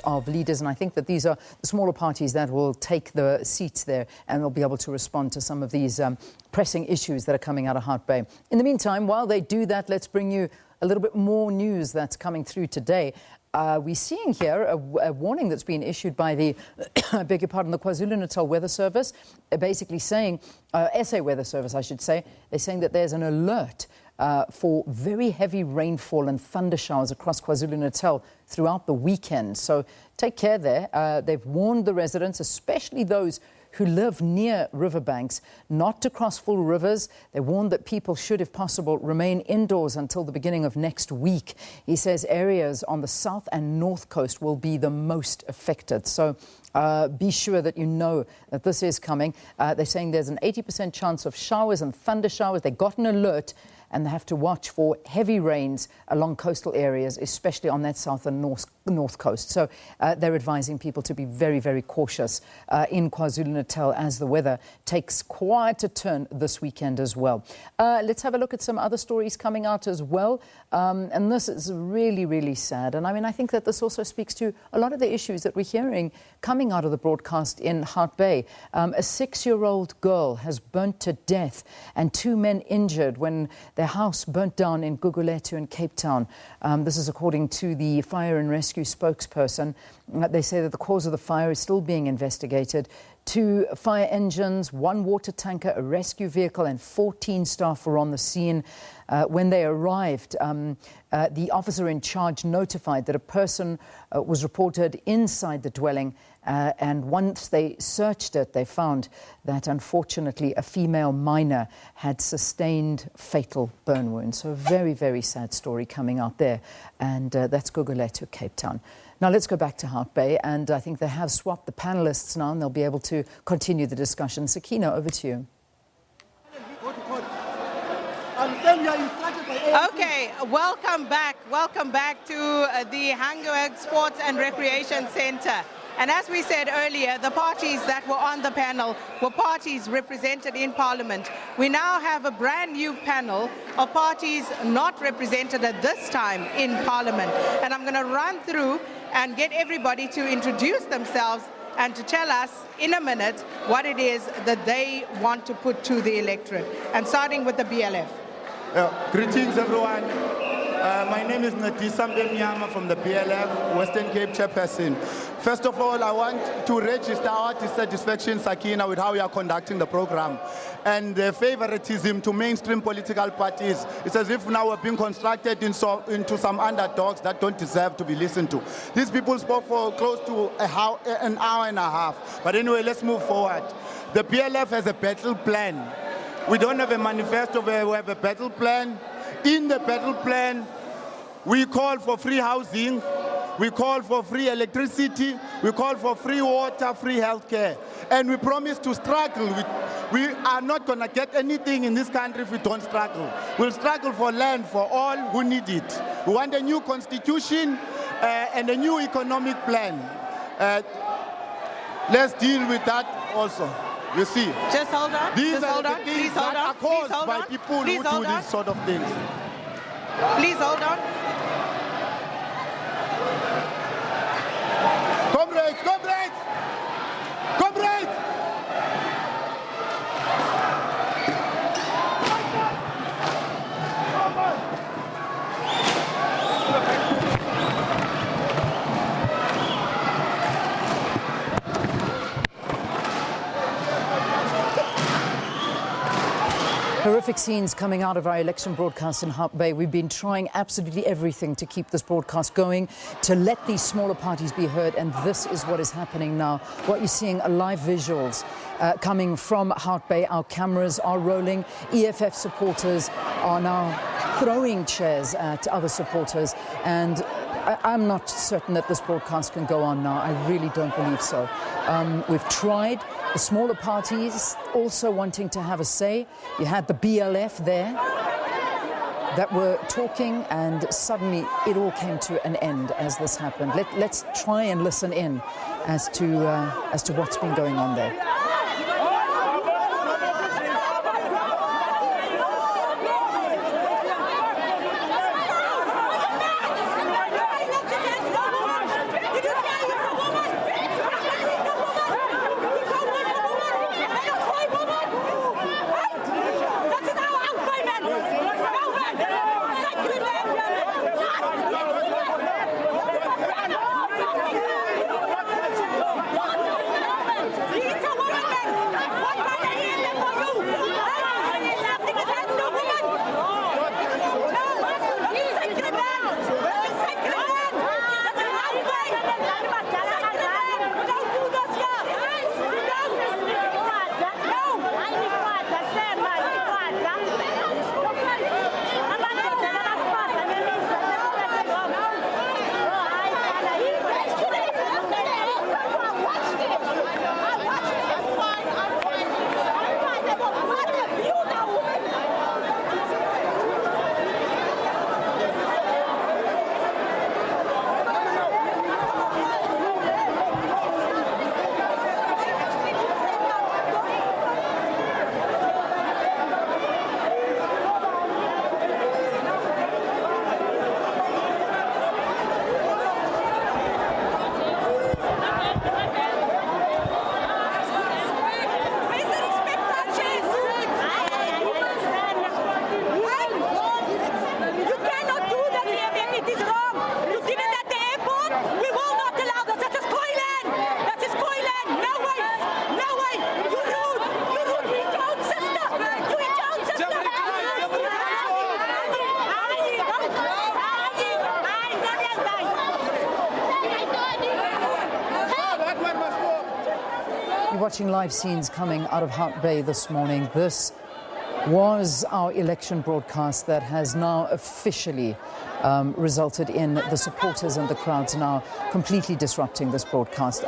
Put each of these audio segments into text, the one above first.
of leaders, and I think that these are the smaller parties that will take the seats there and they'll be able to respond to some of these pressing issues that are coming out of Hout Bay. In the meantime, while they do that, let's bring you a little bit more news that's coming through today. We're seeing here a warning that's been issued by the, I beg your pardon, the KwaZulu-Natal Weather Service, basically saying, SA Weather Service, I should say, they're saying that there's an alert for very heavy rainfall and thunder showers across KwaZulu-Natal throughout the weekend. So take care there. They've warned the residents, especially those who live near riverbanks, not to cross full rivers. They warned that people should, if possible, remain indoors until the beginning of next week. He says areas on the south and north coast will be the most affected. So be sure that you know that this is coming. They're saying there's an 80% chance of showers and thunder showers. They got an alert, and they have to watch for heavy rains along coastal areas, especially on that south and north coast. So they're advising people to be very, very cautious in KwaZulu-Natal as the weather takes quite a turn this weekend as well. Let's have a look at some other stories coming out as well. And this is really, really sad. And I mean, I think that this also speaks to a lot of the issues that we're hearing coming out of the broadcast in Hout Bay. A 6-year-old girl has burnt to death and 2 men injured when their house burnt down in Gugulethu in Cape Town. This is according to the fire and rescue spokesperson. They say that the cause of the fire is still being investigated. 2 fire engines, 1 water tanker, a rescue vehicle, and 14 staff were on the scene. When they arrived, the officer in charge notified that a person was reported inside the dwelling, and once they searched it, they found that unfortunately a female minor had sustained fatal burn wounds. So a very, very sad story coming out there, and that's Gugulethu, Cape Town. Now let's go back to Hout Bay, and I think they have swapped the panelists now, and they'll be able to continue the discussion. Sakina, over to you. Okay, welcome back to the Hangoag Sports and Recreation Centre. And as we said earlier, the parties that were on the panel were parties represented in Parliament. We now have a brand new panel of parties not represented at this time in Parliament. And I'm going to run through and get everybody to introduce themselves and to tell us in a minute what it is that they want to put to the electorate. And starting with the BLF. Greetings, everyone. My name is Nadisa Mnyama from the BLF, Western Cape Chairperson. First of all, I want to register our dissatisfaction, Sakina, with how we are conducting the program. And the favoritism to mainstream political parties. It's as if now we're being constructed into some underdogs that don't deserve to be listened to. These people spoke for close to an hour and a half. But anyway, let's move forward. The BLF has a battle plan. We don't have a manifesto, we have a battle plan. In the battle plan, we call for free housing, we call for free electricity, we call for free water, free healthcare. And we promise to struggle. We are not going to get anything in this country if we don't struggle. We'll struggle for land for all who need it. We want a new constitution and a new economic plan. Let's deal with that also. You see, just hold on. These are the Please things hold that on. are caused by people who do these sort of things. Please hold on. Comrades, comrades, comrades. Horrific scenes coming out of our election broadcast in Hout Bay. We've been trying absolutely everything to keep this broadcast going, to let these smaller parties be heard, and this is what is happening now. What you're seeing are live visuals coming from Hout Bay. Our cameras are rolling. EFF supporters are now throwing chairs at other supporters, and I'm not certain that this broadcast can go on now. I really don't believe so. We've tried. The smaller parties also wanting to have a say. You had the BLF there that were talking, and suddenly it all came to an end as this happened. Let's try and listen in as to what's been going on there. watching live scenes coming out of Hout Bay this morning. This was our election broadcast that has now officially resulted in the supporters and the crowds now completely disrupting this broadcast.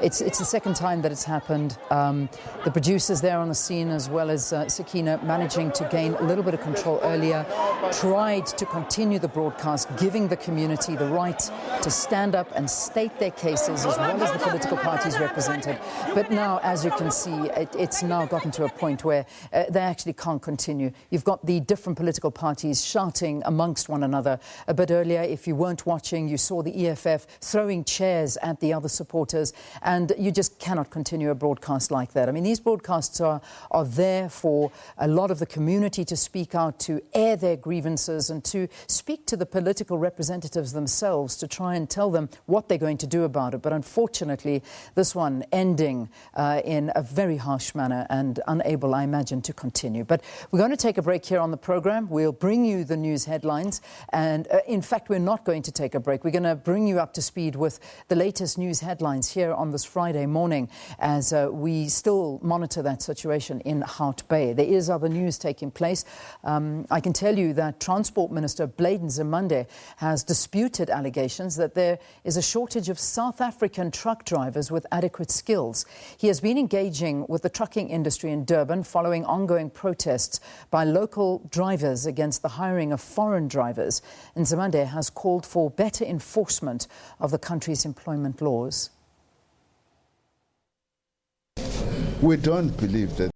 It's the second time that it's happened. The producers there on the scene, as well as Sakina, managing to gain a little bit of control earlier, tried to continue the broadcast, giving the community the right to stand up and state their cases, as well as the political parties represented. But now, as you can see, it's now gotten to a point where they actually can't continue. You've got the different political parties shouting amongst one another. A bit earlier, if you weren't watching, you saw the EFF throwing chairs at the other supporters, and you just cannot continue a broadcast like that. I mean, these broadcasts are there for a lot of the community to speak out, to air their grievances, and to speak to the political representatives themselves to try and tell them what they're going to do about it. But unfortunately, this one ending in a very harsh manner and unable, I imagine, to continue. But we're going to take a break here on the program. We'll bring you the news headlines, and in fact, we're not going to take a break. We're going to bring you up to speed with the latest news headlines here on this Friday morning as we still monitor that situation in Hout Bay. There is other news taking place. I can tell you that Transport Minister Bladen Nzimande has disputed allegations that there is a shortage of South African truck drivers with adequate skills. He has been engaging with the trucking industry in Durban following ongoing protests by local drivers against the hiring of foreign drivers. Nzimande has called for better enforcement of the country's employment laws. We don't believe that